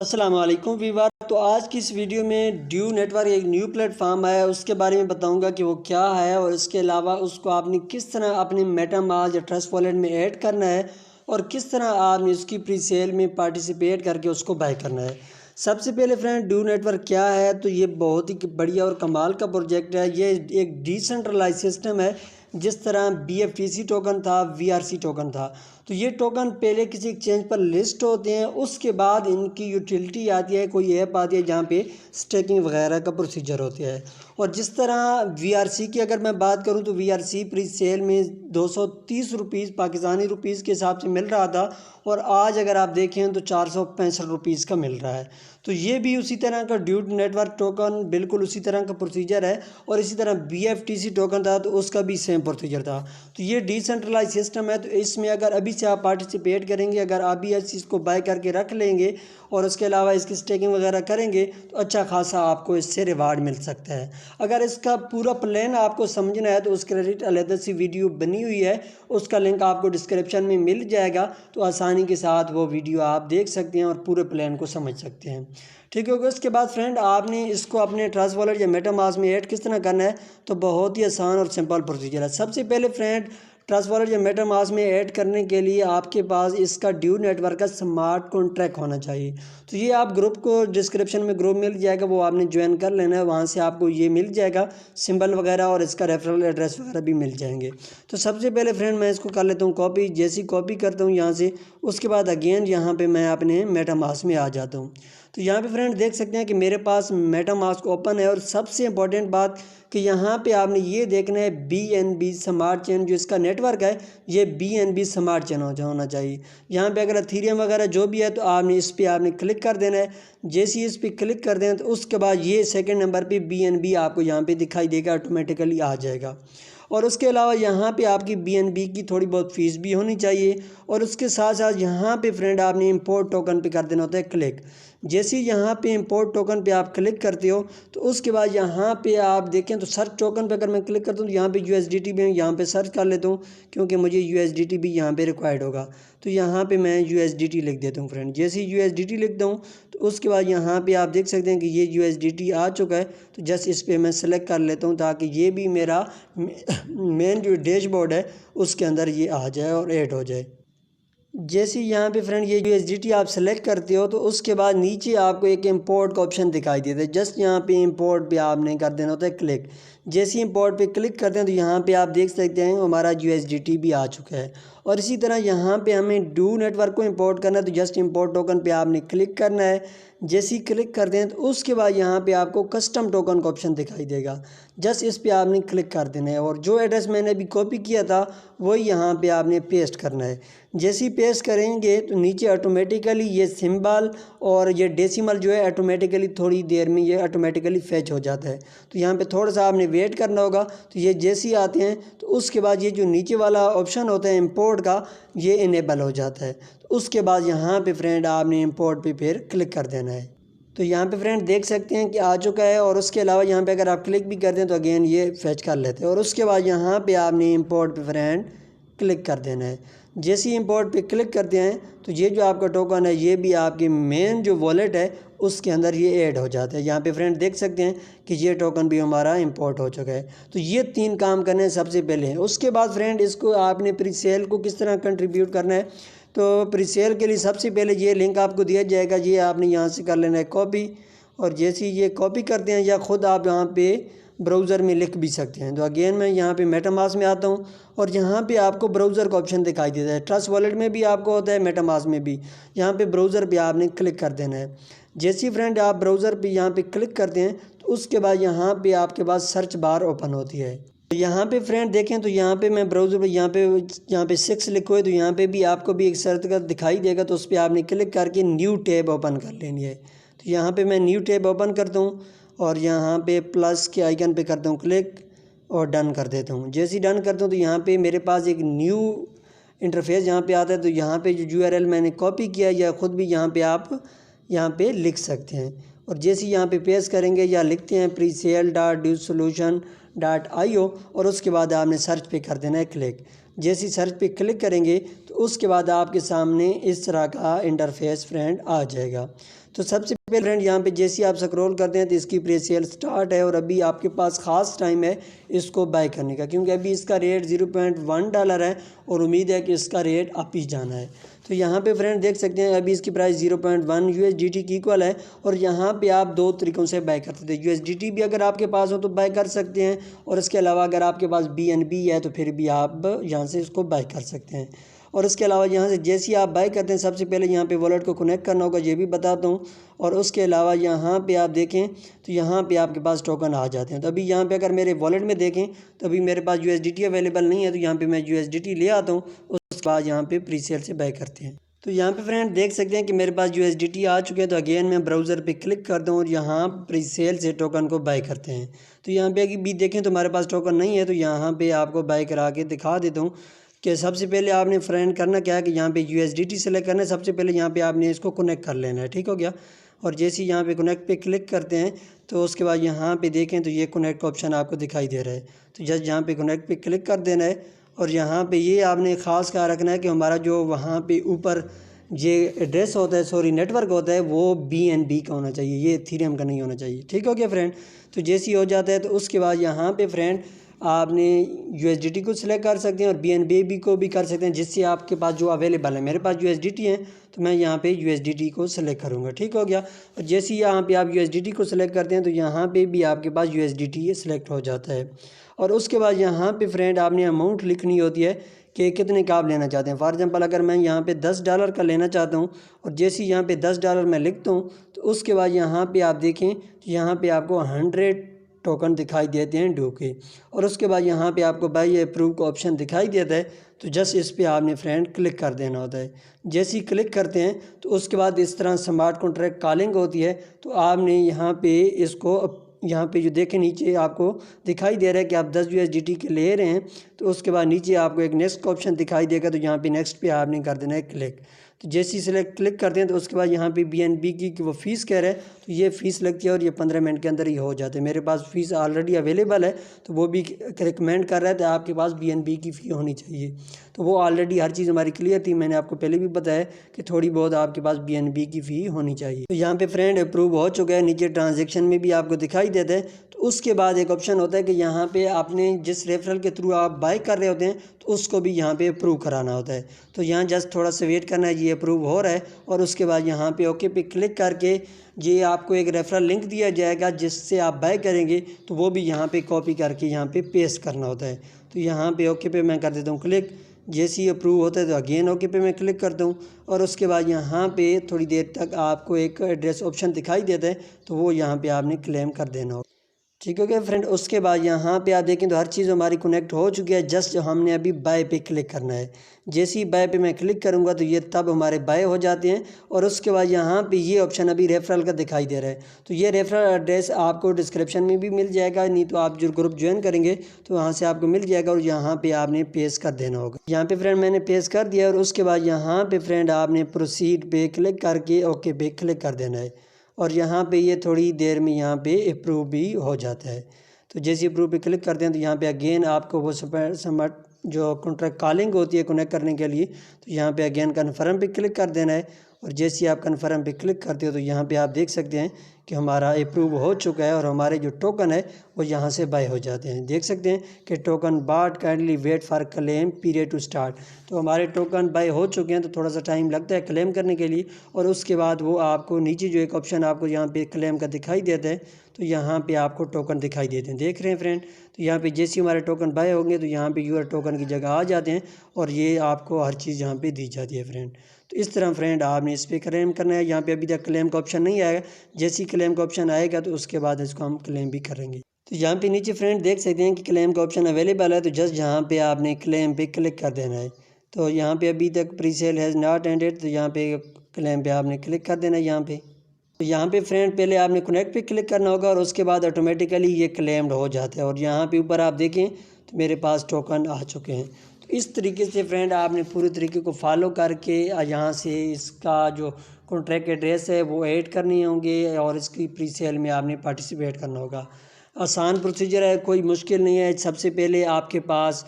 अस्सलाम वालेकुम वीवर। तो आज की इस वीडियो में ड्यू नेटवर्क एक न्यू प्लेटफॉर्म है, उसके बारे में बताऊंगा कि वो क्या है और इसके अलावा उसको आपने किस तरह अपने मेटामास्क या ट्रस्ट वॉलेट में ऐड करना है और किस तरह आपने उसकी प्री सेल में पार्टिसिपेट करके उसको बाय करना है। सबसे पहले फ्रेंड, ड्यू नेटवर्क क्या है? तो ये बहुत ही बढ़िया और कमाल का प्रोजेक्ट है। ये एक डिसेंट्रलाइज सिस्टम है। जिस तरह BFTC टोकन था, VRC टोकन था, तो ये टोकन पहले किसी एक्सचेंज पर लिस्ट होते हैं, उसके बाद इनकी यूटिलिटी आती है, कोई ऐप आती है जहाँ पे स्टेकिंग वगैरह का प्रोसीजर होता है। और जिस तरह VRC की अगर मैं बात करूँ तो VRC प्री सेल में 230 रुपीज़ पाकिस्तानी रुपीज़ के हिसाब से मिल रहा था और आज अगर आप देखें तो 465 रुपीज़ का मिल रहा है। तो ये भी उसी तरह का ड्यू नेटवर्क टोकन बिल्कुल उसी तरह का प्रोसीजर है और इसी तरह BFTC टोकन था तो उसका भी सेम प्रोसीजर था। तो ये डिसेंट्रलाइज सिस्टम है, तो इसमें अगर अभी से आप पार्टिसिपेट करेंगे, अगर आप भी इस चीज़ को बाय करके रख लेंगे और उसके अलावा इसकी स्टेकिंग वगैरह करेंगे तो अच्छा खासा आपको इससे रिवार्ड मिल सकता है। अगर इसका पूरा प्लान आपको समझना है तो उसके रिलेटेड अलग सी वीडियो बनी हुई है, उसका लिंक आपको डिस्क्रिप्शन में मिल जाएगा, तो आसानी के साथ वो वीडियो आप देख सकते हैं और पूरे प्लान को समझ सकते हैं। ठीक होगा। उसके बाद फ्रेंड, आपने इसको अपने ट्रस्ट वॉलेट या मेटामास्क में ऐड किस तरह करना है? तो बहुत ही आसान और सिंपल प्रोसीजर है। सबसे पहले फ्रेंड, ट्रस्ट वॉलेट या मेटामास्क में ऐड करने के लिए आपके पास इसका ड्यू नेटवर्क का स्मार्ट कॉन्ट्रैक्ट होना चाहिए। तो ये आप ग्रुप को डिस्क्रिप्शन में ग्रुप मिल जाएगा, वो आपने ज्वाइन कर लेना है, वहाँ से आपको ये मिल जाएगा सिंबल वगैरह और इसका रेफरल एड्रेस वगैरह भी मिल जाएंगे। तो सबसे पहले फ्रेंड मैं इसको कर लेता हूँ कॉपी। जैसी कॉपी करता हूँ यहाँ से, उसके बाद अगेन यहाँ पे मैं अपने मेटामास्क में आ जाता हूँ। तो यहाँ पे फ्रेंड देख सकते हैं कि मेरे पास मेटामास्क ओपन है और सबसे इम्पोर्टेंट बात कि यहाँ पे आपने ये देखना है BNB स्मार्ट चेन, जो इसका नेटवर्क है ये BNB स्मार्ट चेन होना चाहिए। यहाँ पे अगर एथेरियम वगैरह जो भी है तो आपने इस पर आपने क्लिक कर देना है। जैसे ही इस पर क्लिक कर दें तो उसके बाद ये सेकंड नंबर पे BNB आपको यहाँ पे दिखाई देगा, ऑटोमेटिकली आ जाएगा। और उसके अलावा यहाँ पे आपकी BNB की थोड़ी बहुत फ़ीस भी होनी चाहिए। और उसके साथ साथ यहाँ पे फ्रेंड आपने इंपोर्ट टोकन पे कर देना होता है क्लिक। जैसे ही यहाँ पे इंपोर्ट टोकन पे आप क्लिक करते हो तो उसके बाद यहाँ पे आप देखें तो सर्च टोकन पे अगर मैं क्लिक करता हूँ तो यहाँ पे USDT भी यहाँ पे सर्च कर लेता हूँ, क्योंकि मुझे USDT भी यहाँ पे रिक्वायर्ड होगा। तो यहाँ पे मैं USDT लिख देता हूँ फ्रेंड। जैसे ही USDT लिखता हूँ तो उसके बाद यहाँ पे आप देख सकते हैं कि ये USDT आ चुका है। तो जस्ट इस पर मैं सेलेक्ट कर लेता हूँ ताकि ये भी मेरा मेन जो डैशबोर्ड है उसके अंदर ये आ जाए और ऐड हो जाए। जैसे यहाँ पे फ्रेंड ये USDT आप सेलेक्ट करते हो तो उसके बाद नीचे आपको एक इंपोर्ट का ऑप्शन दिखाई देता है। जस्ट यहाँ पे इंपोर्ट पे आपने कर देना होता है क्लिक। जैसे ही इंपोर्ट पे क्लिक करते हैं तो यहाँ पे आप देख सकते हैं हमारा USDT भी आ चुका है। और इसी तरह यहाँ पे हमें ड्यू नेटवर्क को इंपोर्ट करना है तो जस्ट इंपोर्ट टोकन पे आपने क्लिक करना है। जैसे ही क्लिक करते हैं तो उसके बाद यहाँ पे आपको कस्टम टोकन का ऑप्शन दिखाई देगा। जस्ट इस पे आपने क्लिक कर देना है और जो एड्रेस मैंने अभी कॉपी किया था वही यहाँ पे आपने पेस्ट करना है। जैसे ही पेस्ट करेंगे तो नीचे ऑटोमेटिकली ये सिंबल और ये डेसिमल जो है ऑटोमेटिकली थोड़ी देर में ये ऑटोमेटिकली फेच हो जाता है। तो यहाँ पे थोड़ा सा आपने वेट करना होगा। तो ये जैसे ही आते हैं तो उसके बाद ये जो नीचे वाला ऑप्शन होता है इंपोर्ट का, ये इनेबल हो जाता है। तो उसके बाद यहाँ पे फ्रेंड आपने इंपोर्ट पे फिर क्लिक कर देना है। तो यहाँ पे फ्रेंड देख सकते हैं कि आ चुका है। और उसके अलावा यहाँ पे अगर आप क्लिक भी करते हैं तो अगेन ये फेच कर लेते हैं। और उसके बाद यहाँ पे आपने इंपोर्ट पे फ्रेंड क्लिक कर देना है। जैसे ही इंपोर्ट पे क्लिक करते हैं तो ये जो आपका टोकन है ये भी आपकी मेन जो वॉलेट है उसके अंदर ये ऐड हो जाता है। यहाँ पे फ्रेंड देख सकते हैं कि ये टोकन भी हमारा इंपोर्ट हो चुका है। तो ये 3 काम करने हैं सबसे पहले। उसके बाद फ्रेंड इसको आपने प्री सेल को किस तरह कंट्रीब्यूट करना है? तो प्री सेल के लिए सबसे पहले ये लिंक आपको दिया जाएगा, ये आपने यहाँ से कर लेना है कॉपी। और जैसे ही ये कॉपी करते हैं या ख़ुद आप यहाँ पे ब्राउज़र में लिख भी सकते हैं। तो अगेन मैं यहाँ पे मेटामास्क में आता हूँ और यहाँ पे आपको ब्राउज़र का ऑप्शन दिखाई देता है। ट्रस्ट वॉलेट में भी आपको होता है, मेटामास्क में भी। यहाँ पे ब्राउज़र पे आपने क्लिक कर देना है। जैसे ही फ्रेंड आप ब्राउज़र पे यहाँ पे क्लिक करते हैं तो उसके बाद यहाँ पे आपके पास सर्च बार ओपन होती है। तो यहाँ पे फ्रेंड देखें तो यहाँ पे मैं ब्राउज़र पे यहाँ पे 6 लिखो है तो यहाँ पे भी आपको भी एक सर्च का दिखाई देगा। तो उस पर आपने क्लिक करके न्यू टैब ओपन कर लेनी है। तो यहाँ पे मैं न्यू टैब ओपन करता हूँ और यहाँ पे प्लस के आइकन पे करता हूँ क्लिक और डन कर देता हूँ। जैसे ही डन करता हूँ तो यहाँ पे मेरे पास एक न्यू इंटरफेस यहाँ पे आता है। तो यहाँ पे जो URL मैंने कॉपी किया या ख़ुद भी यहाँ पे आप यहाँ पे लिख सकते हैं। और जैसे ही यहाँ पे पेस्ट करेंगे या लिखते हैं .io और उसके बाद आपने सर्च पे कर देना है क्लिक। जैसे सर्च पे क्लिक करेंगे तो उसके बाद आपके सामने इस तरह का इंटरफेस फ्रेंड आ जाएगा। तो सबसे पहले फ्रेंड यहाँ पे जैसे आप स्क्रॉल करते हैं तो इसकी प्री सेल स्टार्ट है और अभी आपके पास ख़ास टाइम है इसको बाय करने का, क्योंकि अभी इसका रेट $0.1 है और उम्मीद है कि इसका रेट अप ही जाना है। तो यहाँ पे फ्रेंड देख सकते हैं अभी इसकी प्राइस 0.1 USDT की इक्वल है और यहाँ पे आप दो तरीक़ों से बाय कर सकते हैं। USDT भी अगर आपके पास हो तो बाय कर सकते हैं और इसके अलावा अगर आपके पास BNB है तो फिर भी आप यहाँ से इसको बाय कर सकते हैं। और इसके अलावा यहाँ से जैसे ही आप बाय करते हैं सबसे पहले यहाँ पे वॉलेट को कनेक्ट करना होगा, ये भी बताता हूँ। और उसके अलावा यहाँ पे आप देखें तो यहाँ पे आपके पास टोकन आ जाते हैं। तो अभी यहाँ पे अगर मेरे वॉलेट में देखें तो अभी मेरे पास USDT अवेलेबल नहीं है, तो यहाँ पे मैं USDT ले आता हूँ, उसके बाद यहाँ पे प्री सेल से बाय करते हैं। तो यहाँ पे फ्रेंड देख सकते हैं कि मेरे पास USDT आ चुके हैं। तो अगेन मैं ब्राउज़र पे क्लिक करता हूँ और यहाँ प्री सेल से टोकन को बाय करते हैं। तो यहाँ पे अभी देखें तो हमारे पास टोकन नहीं है, तो यहाँ पे आपको बाय करा के दिखा देता हूँ कि सबसे पहले आपने फ्रेंड करना क्या है कि यहाँ पे USDT सेलेक्ट करना है। सबसे पहले यहाँ पे आपने इसको कनेक्ट कर लेना है, ठीक हो गया। और जैसे ही यहाँ पे कनेक्ट पे क्लिक करते हैं तो उसके बाद यहाँ पे देखें तो ये कनेक्ट का ऑप्शन आपको दिखाई दे रहा है। तो जस्ट यहाँ पे कनेक्ट पे क्लिक कर देना है और यहाँ पे ये आपने ख़ास ख्याल रखना है कि हमारा जो वहाँ पे ऊपर ये एड्रेस होता है, सॉरी नेटवर्क होता है, वो BNB का होना चाहिए, ये इथेरियम का नहीं होना चाहिए, ठीक हो गया फ्रेंड। तो जैसे ही हो जाता है तो उसके बाद यहाँ पे फ्रेंड आपने USDT को सिलेक्ट कर सकते हैं और BNB को भी कर सकते हैं, जिससे आपके पास जो अवेलेबल है। मेरे पास USDT है तो मैं यहाँ पे USDT को सिलेक्ट करूँगा, ठीक हो गया। और जैसे ही यहाँ पे आप USDT को सिलेक्ट करते हैं तो यहाँ पे भी आपके पास USDT सिलेक्ट हो जाता है। और उसके बाद यहाँ पे फ्रेंड आपने अमाउंट लिखनी होती है कि कितने का आप लेना चाहते हैं। फॉर एग्जांपल अगर मैं यहाँ पे $10 का लेना चाहता हूँ और जैसे ही यहाँ पे $10 मैं लिखता हूँ तो उसके बाद यहाँ पे आप देखें तो यहाँ पे आपको 100 टोकन दिखाई देते हैं ड्यू के। और उसके बाद यहाँ पे आपको बाय अप्रूव का ऑप्शन दिखाई देता है, तो जस्ट इस पे आपने फ्रेंड क्लिक कर देना होता है। जैसे ही क्लिक करते हैं तो उसके बाद इस तरह स्मार्ट कॉन्ट्रैक्ट कॉलिंग होती है। तो आपने यहाँ पे इसको यहाँ पे जो देखें नीचे आपको दिखाई दे रहा है कि आप 10 USDT के ले रहे हैं, तो उसके बाद नीचे आपको एक नेक्स्ट का ऑप्शन दिखाई देगा, तो यहाँ पे नेक्स्ट पे आपने कर देना है क्लिक। तो जैसे ही सिलेक्ट क्लिक करते हैं तो उसके बाद यहाँ पे BNB की वो फ़ीस कह रहा है, तो ये फ़ीस लगती है और ये 15 मिनट के अंदर ही हो जाते हैं। मेरे पास फ़ीस ऑलरेडी अवेलेबल है, तो वो भी रिकमेंड कर रहा है तो आपके पास BNB की फ़ी होनी चाहिए। तो वो ऑलरेडी हर चीज़ हमारी क्लियर थी, मैंने आपको पहले भी बताया कि थोड़ी बहुत आपके पास BNB की फ़ी होनी चाहिए। तो यहाँ पे फ्रेंड अप्रूव हो चुका है, नीचे ट्रांजेक्शन में भी आपको दिखाई देता है। तो उसके बाद एक ऑप्शन होता है कि यहाँ पे आपने जिस रेफरल के थ्रू आप बाय कर रहे होते हैं तो उसको भी यहाँ पे अप्रूव कराना होता है। तो यहाँ जस्ट थोड़ा सा वेट करना है, ये अप्रूव हो रहा है। और उसके बाद यहाँ पे ओके पे क्लिक करके ये आपको एक रेफरल लिंक दिया जाएगा जिससे आप बाय करेंगे, तो वो भी यहाँ पे कॉपी करके यहाँ पे पेस्ट करना होता है। तो यहाँ पे ओके पे मैं कर देता हूँ क्लिक। जैसे ही अप्रूव होता है तो अगेन ओके पे मैं क्लिक करता हूँ और उसके बाद यहाँ पे थोड़ी देर तक आपको एक एड्रेस ऑप्शन दिखाई देता है, तो वो यहाँ पे आपने क्लेम कर देना होगा, ठीक हो गया फ्रेंड। उसके बाद यहाँ पे आप देखें तो हर चीज़ हमारी कनेक्ट हो चुकी है, जस्ट हमने अभी बाय पे क्लिक करना है। जैसे ही बाय पे मैं क्लिक करूँगा तो ये तब हमारे बाय हो जाते हैं। और उसके बाद यहाँ पे ये ऑप्शन अभी रेफरल का दिखाई दे रहा है, तो ये रेफरल एड्रेस आपको डिस्क्रिप्शन में भी मिल जाएगा, नहीं तो आप जो ग्रुप ज्वाइन करेंगे तो वहाँ से आपको मिल जाएगा और यहाँ पर आपने पेस्ट कर देना होगा। यहाँ पर फ्रेंड मैंने पेस्ट कर दिया और उसके बाद यहाँ पर फ्रेंड आपने प्रोसीड पे क्लिक करके ओके पे क्लिक कर देना है और यहाँ पे ये थोड़ी देर में यहाँ पे अप्रूव भी हो जाता है। तो जैसे अप्रूव पे क्लिक करते हैं तो यहाँ पे अगेन आपको वो स्मार्ट जो कॉन्ट्रैक्ट कॉलिंग होती है कनेक्ट करने के लिए, तो यहाँ पे अगेन कन्फर्म पे क्लिक कर देना है। और जैसे ही आप कन्फर्म पे क्लिक करते हो तो यहाँ पे आप देख सकते हैं कि हमारा अप्रूव हो चुका है और हमारे जो टोकन है वो यहाँ से बाय हो जाते हैं। देख सकते हैं कि टोकन बाट kindly wait for claim period to start. तो हमारे टोकन बाय हो चुके हैं, तो थोड़ा सा टाइम लगता है क्लेम करने के लिए। और उसके बाद वो आपको नीचे जो एक ऑप्शन आपको यहाँ पे क्लेम का दिखाई देता है, तो यहाँ पे आपको टोकन दिखाई देते हैं, देख रहे हैं फ्रेंड। तो यहाँ पे जैसे हमारे टोकन बाय होंगे तो यहाँ पे यूर टोकन की जगह आ जाते हैं और ये आपको हर चीज़ यहाँ पे दी जाती है फ्रेंड। तो इस तरह फ्रेंड आपने इस पर क्लेम करना है। यहाँ पे अभी तक क्लेम का ऑप्शन नहीं आएगा, जैसे ही क्लेम का ऑप्शन आएगा तो उसके बाद इसको हम क्लेम भी करेंगे। तो यहाँ पे नीचे फ्रेंड देख सकते हैं कि क्लेम का ऑप्शन अवेलेबल है, तो जस्ट यहाँ पे आपने क्लेम पे क्लिक कर देना है। तो यहाँ पे अभी तक pre sale has not ended, तो यहाँ पे क्लेम पे आपने क्लिक कर देना है यहाँ पे। तो यहाँ पे फ्रेंड पहले आपने कनेक्ट पे क्लिक करना होगा और उसके बाद ऑटोमेटिकली ये क्लेम्ड हो जाता है। और यहाँ पे ऊपर आप देखें तो मेरे पास टोकन आ चुके हैं। तो इस तरीके से फ्रेंड आपने पूरे तरीके को फॉलो करके यहाँ से इसका जो कॉन्ट्रैक्ट एड्रेस है वो ऐड करने होंगे और इसकी प्री सेल में आपने पार्टिसिपेट करना होगा। आसान प्रोसीजर है, कोई मुश्किल नहीं है। सबसे पहले आपके पास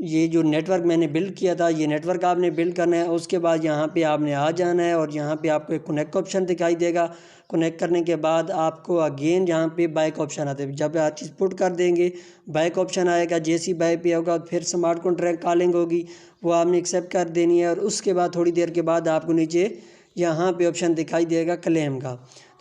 ये जो नेटवर्क मैंने बिल्ड किया था, ये नेटवर्क आपने बिल्ड करना है। उसके बाद यहाँ पे आपने आ जाना है और यहाँ पे आपको एक कनेक्ट ऑप्शन दिखाई देगा। कनेक्ट करने के बाद आपको अगेन यहाँ पे बैक ऑप्शन आते हैं। जब आप चीज़ पुट कर देंगे बैक ऑप्शन आएगा, जैसी बैक पे होगा फिर स्मार्ट कॉन्ट्रैक्ट कॉलिंग होगी, वो आपने एक्सेप्ट कर देनी है। और उसके बाद थोड़ी देर के बाद आपको नीचे यहाँ पे ऑप्शन दिखाई देगा क्लेम का।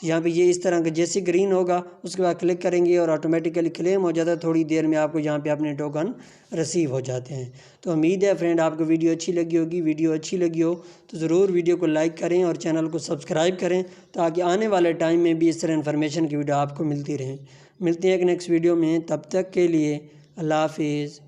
तो यहाँ पे ये इस तरह का जैसे ग्रीन होगा उसके बाद क्लिक करेंगे और ऑटोमेटिकली क्लेम हो जाता है। थोड़ी देर में आपको यहाँ पे अपने टोकन रिसीव हो जाते हैं। तो उम्मीद है फ्रेंड आपको वीडियो अच्छी लगी होगी। वीडियो अच्छी लगी हो तो ज़रूर वीडियो को लाइक करें और चैनल को सब्सक्राइब करें, ताकि आने वाले टाइम में भी इस तरह इन्फॉर्मेशन की वीडियो आपको मिलती रहे। मिलते हैं एक नेक्स्ट वीडियो में, तब तक के लिए अल्लाह हाफिज़।